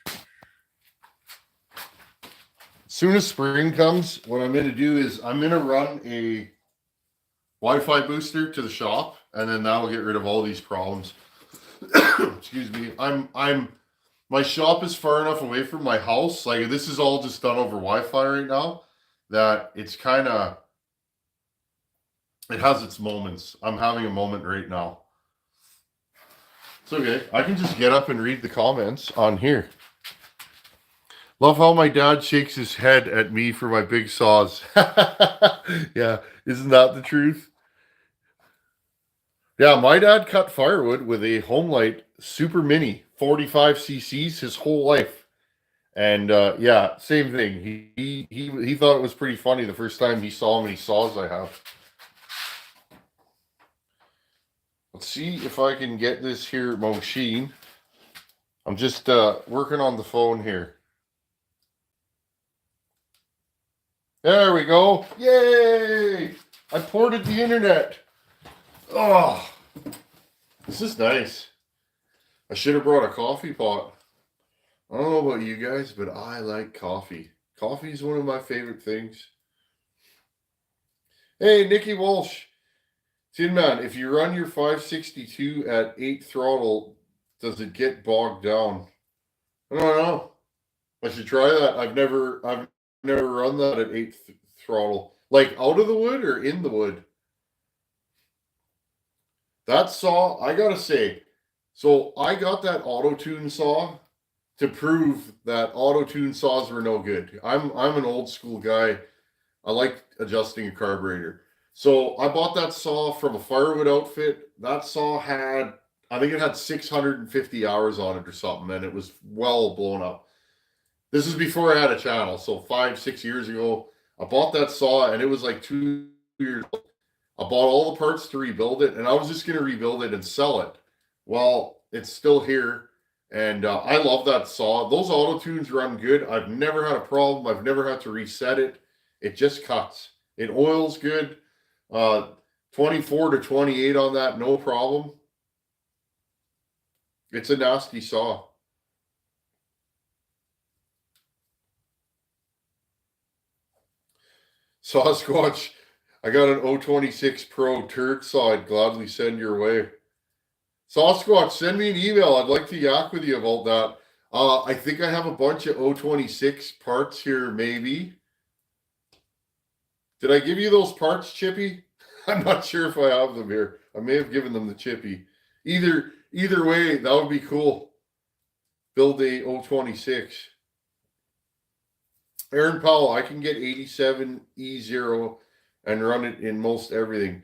Speaker 1: As soon as spring comes, what I'm going to do is I'm going to run a Wi-Fi booster to the shop, and then that'll get rid of all these problems. Excuse me. My shop is far enough away from my house. Like, this is all just done over Wi-Fi right now, that it's kind of, it has its moments. I'm having a moment right now. It's okay. I can just get up and read the comments on here. Love how my dad shakes his head at me for my big saws. Yeah, isn't that the truth? Yeah, my dad cut firewood with a Homelight Super Mini 45 cc's his whole life. And yeah, same thing. He thought it was pretty funny the first time he saw how many saws I have. Let's see if I can get this here machine. I'm just working on the phone here. There we go. Yay! I ported the internet. Oh, this is nice. I should have brought a coffee pot. I don't know about you guys, but I like coffee. Coffee is one of my favorite things. Hey, Nikki Walsh. Tin Man, if you run your 562 at 8 throttle, does it get bogged down? I don't know. I should try that. I've never run that at 8 throttle. Like out of the wood or in the wood? That saw, I gotta say, so I got that auto-tune saw to prove that auto-tune saws were no good. I'm an old school guy. I like adjusting a carburetor. So I bought that saw from a firewood outfit. That saw had, I think it had 650 hours on it or something, and it was well blown up. This is before I had a channel, so 5-6 years ago. I bought that saw, and it was like 2 years old. I bought all the parts to rebuild it, and I was just going to rebuild it and sell it. Well, it's still here, and I love that saw. Those auto tunes run good. I've never had a problem. I've never had to reset it. It just cuts. It oils good. 24 to 28 on that, no problem. It's a nasty saw. Sasquatch, I got an 026 Pro turd saw I'd gladly send your way. Sasquatch, send me an email. I'd like to yak with you about that. I think I have a bunch of 026 parts here, maybe. Did I give you those parts, Chippy? I'm not sure if I have them here. I may have given them to Chippy. Either way, that would be cool. Build a 026. Aaron Powell, I can get 87 E0 and run it in most everything.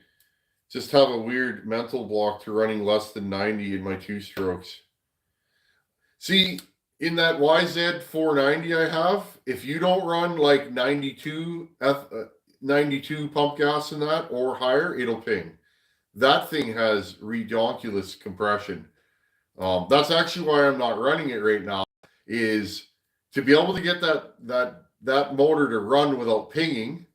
Speaker 1: Just have a weird mental block to running less than 90 in my 2-strokes. See, in that YZ 490 I have, if you don't run like 92 pump gas in that or higher, it'll ping. That thing has redonkulous compression. That's actually why I'm not running it right now, is to be able to get that motor to run without pinging.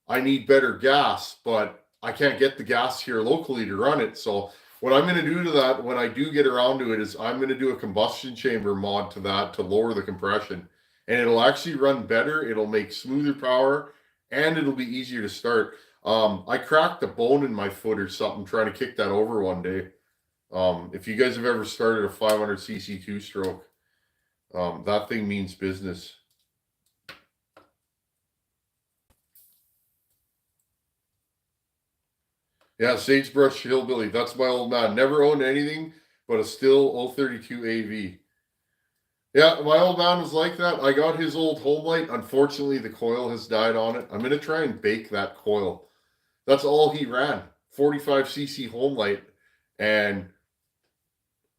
Speaker 1: I need better gas, but I can't get the gas here locally to run it. So what I'm going to do to that when I do get around to it is I'm going to do a combustion chamber mod to that to lower the compression, and it'll actually run better. It'll make smoother power, and it'll be easier to start. I cracked a bone in my foot or something trying to kick that over one day. If you guys have ever started a 500cc 2-stroke, that thing means business. Yeah, Sagebrush Hillbilly. That's my old man. Never owned anything but a still 032 AV. Yeah, my old man was like that. I got his old Homelight. Unfortunately, the coil has died on it. I'm going to try and bake that coil. That's all he ran. 45cc Homelight. And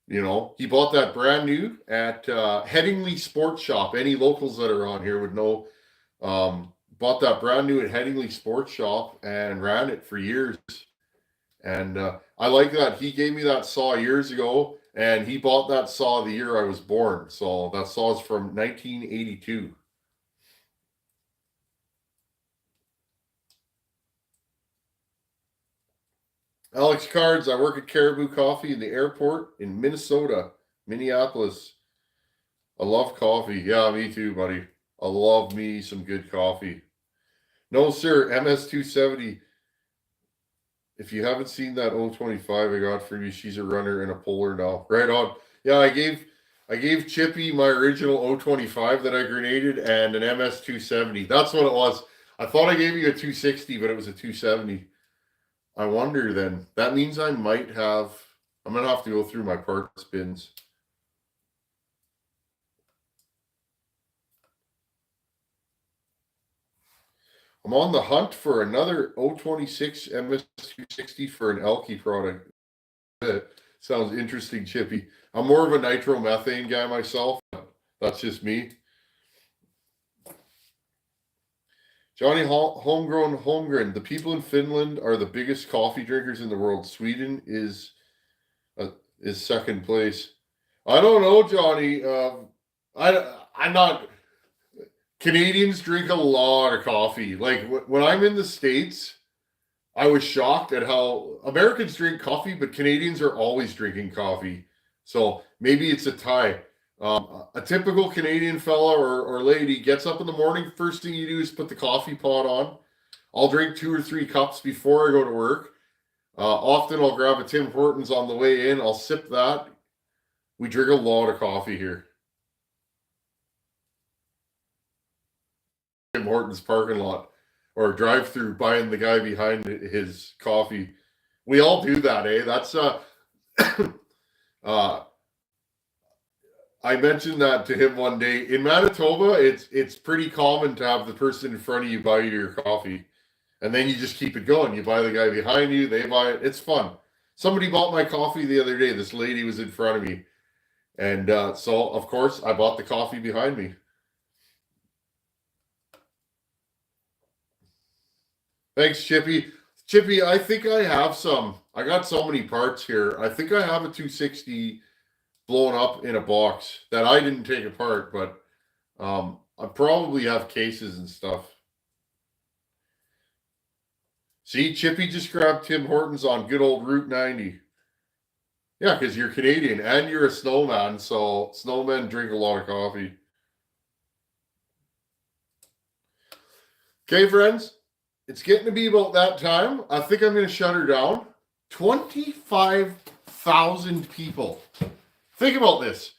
Speaker 1: You know, he bought that brand new at Headingley Sports Shop. Any locals that are on here would know. Bought that brand new at Headingley Sports Shop and ran it for years. And I like that. He gave me that saw years ago, and he bought that saw the year I was born. So that saw is from 1982. Alex Cards, I work at Caribou Coffee in the airport in Minnesota, Minneapolis. I love coffee. Yeah, me too, buddy. I love me some good coffee. No, sir, MS270. If you haven't seen that 025 I got for you, she's a runner and a puller now. Right on. Yeah, I gave Chippy my original 025 that I grenaded and an MS270. That's what it was. I thought I gave you a 260, but it was a 270. I wonder then. That means I might have. I'm gonna have to go through my parts bins. I'm on the hunt for another 026 MS260 for an Elky product. Sounds interesting, Chippy. I'm more of a nitromethane guy myself. That's just me. Johnny Holmgren. The people in Finland are the biggest coffee drinkers in the world. Sweden is second place. I don't know, Johnny. I'm not. Canadians drink a lot of coffee. Like when I'm in the States, I was shocked at how Americans drink coffee, but Canadians are always drinking coffee. So maybe it's a tie. A typical Canadian fella or lady gets up in the morning. First thing you do is put the coffee pot on. I'll drink 2 or 3 cups before I go to work. Often I'll grab a Tim Hortons on the way in. I'll sip that. We drink a lot of coffee here. Tim Hortons parking lot or drive through buying the guy behind his coffee. We all do that, eh? That's I mentioned that to him one day. In Manitoba, it's pretty common to have the person in front of you buy your coffee. And then you just keep it going. You buy the guy behind you, they buy it. It's fun. Somebody bought my coffee the other day. This lady was in front of me. And so, of course, I bought the coffee behind me. Thanks, Chippy. Chippy, I think I have some. I got so many parts here. I think I have a 260 blown up in a box that I didn't take apart, but I probably have cases and stuff. See, Chippy just grabbed Tim Hortons on good old Route 90. Yeah, because you're Canadian and you're a snowman, so snowmen drink a lot of coffee. Okay, friends. It's getting to be about that time. I think I'm going to shut her down. 25,000 people. Think about this.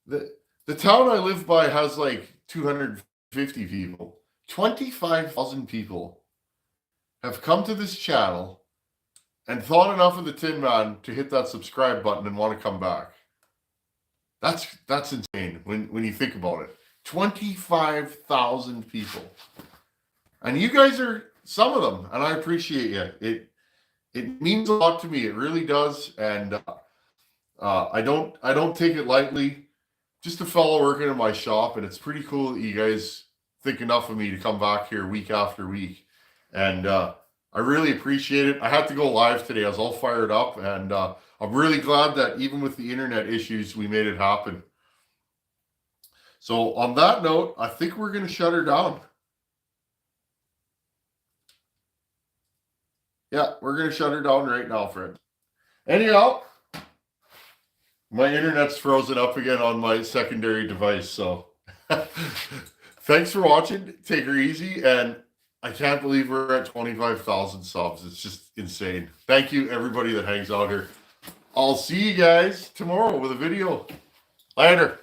Speaker 1: The town I live by has like 250 people. 25,000 people have come to this channel and thought enough of the Tin Man to hit that subscribe button and want to come back. That's insane when you think about it. 25,000 people. And you guys are some of them, and I appreciate you. It means a lot to me. It really does, and I don't take it lightly. Just a fellow working in my shop, and it's pretty cool that you guys think enough of me to come back here week after week, and I really appreciate it. I had to go live today. I was all fired up, and I'm really glad that even with the internet issues, we made it happen. So on that note, I think we're going to shut her down. Yeah, we're going to shut her down right now, friend. Anyhow, my internet's frozen up again on my secondary device, so thanks for watching. Take her easy, and I can't believe we're at 25,000 subs. It's just insane. Thank you, everybody that hangs out here. I'll see you guys tomorrow with a video. Later.